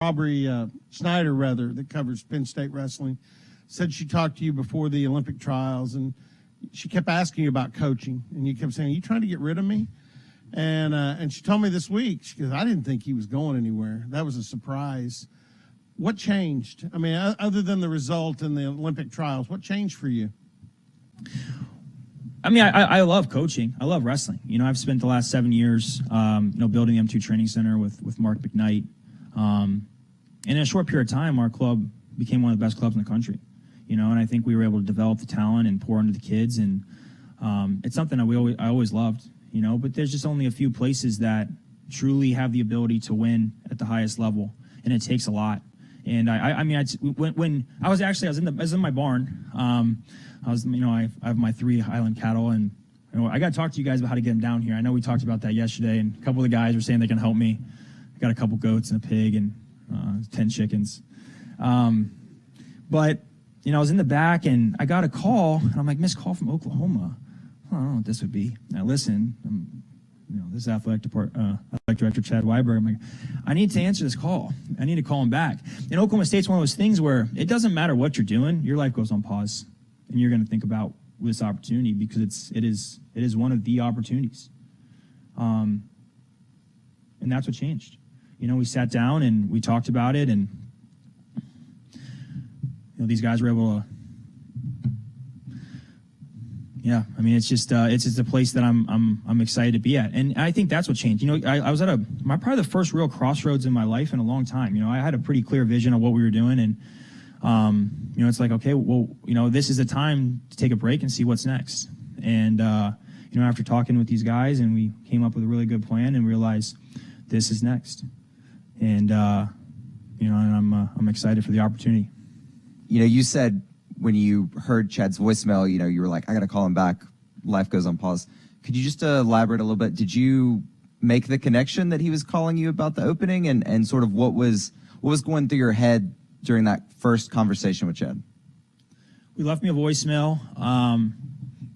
Aubrey Snyder, that covers Penn State wrestling, said she talked to you before the Olympic trials, and she kept asking you about coaching, and you kept saying, "Are you trying to get rid of me?" And she told me this week, she goes, "I didn't think he was going anywhere. That was a surprise." What changed? I mean, other than the result in the Olympic trials, what changed for you? I mean, I love coaching. I love wrestling. You know, I've spent the last 7 years, building the M2 Training Center with Mark McKnight. And in a short period of time, our club became one of the best clubs in the country. You know, and I think we were able to develop the talent and pour into the kids. And it's something that I always loved, you know, but there's just only a few places that truly have the ability to win at the highest level. And it takes a lot. And when I was in my barn. I have my 3 Highland cattle, and I got to talk to you guys about how to get them down here. I know we talked about that yesterday, and a couple of the guys were saying they can help me. I got a couple goats and a pig and 10 chickens. But I was in the back, and I got a call, and I'm like, missed call from Oklahoma. I don't know what this would be. And I listened. This athletic director, Chad Weiberg, I'm like, I need to answer this call. I need to call him back. And Oklahoma State's one of those things where it doesn't matter what you're doing, your life goes on pause, and you're going to think about this opportunity because it is one of the opportunities. And that's what changed. We sat down and we talked about it, and these guys were able to. Yeah, I mean, it's just a place that I'm excited to be at, and I think that's what changed. I was at probably the first real crossroads in my life in a long time. I had a pretty clear vision of what we were doing, and it's like, okay, well, this is the time to take a break and see what's next. And after talking with these guys, and we came up with a really good plan and realized this is next. And and I'm excited for the opportunity. You said when you heard Chad's voicemail, you were like, I got to call him back. Life goes on pause. Could you just elaborate a little bit? Did you make the connection that he was calling you about the opening, and sort of what was going through your head during that first conversation with Chad? We left me a voicemail,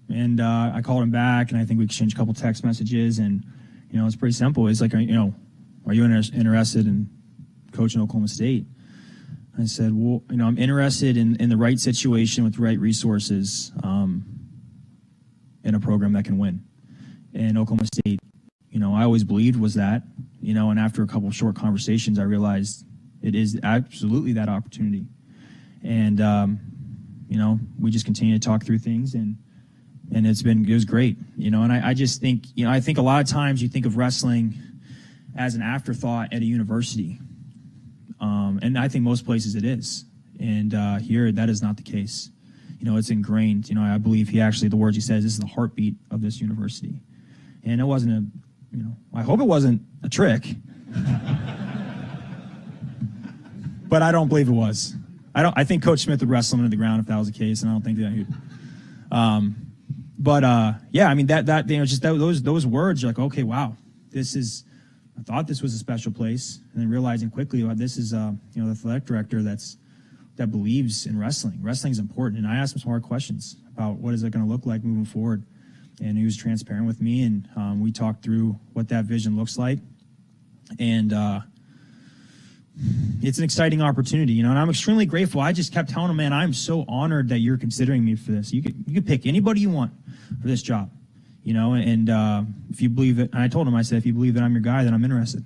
and I called him back, and I think we exchanged a couple text messages, and it's pretty simple. It's like, are you interested in coaching Oklahoma State? I said, well, I'm interested in the right situation with the right resources, in a program that can win. And Oklahoma State, I always believed was that, and after a couple of short conversations, I realized it is absolutely that opportunity. And, we just continue to talk through things, and it was great, and I just think, I think a lot of times you think of wrestling as an afterthought at a university. And I think most places it is. And here, that is not the case. It's ingrained. I believe the words he says, this is the heartbeat of this university. And it wasn't I hope it wasn't a trick. But I don't believe it was. I think Coach Smith would wrestle him into the ground if that was the case, and I don't think that he'd. Yeah, I mean, just those words, you're like, okay, wow, I thought this was a special place, and then realizing quickly, this is the athletic director that believes in wrestling. Wrestling is important, and I asked him some hard questions about what is it going to look like moving forward, and he was transparent with me, and we talked through what that vision looks like, and it's an exciting opportunity, and I'm extremely grateful. I just kept telling him, man, I'm so honored that you're considering me for this. You could pick anybody you want for this job. And if you believe it, and I told him, I said, if you believe that I'm your guy, then I'm interested.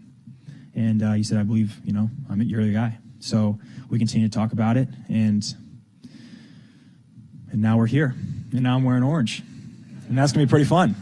And he said, I believe, you're the guy. So we continue to talk about it, and now we're here, and now I'm wearing orange, and that's gonna be pretty fun.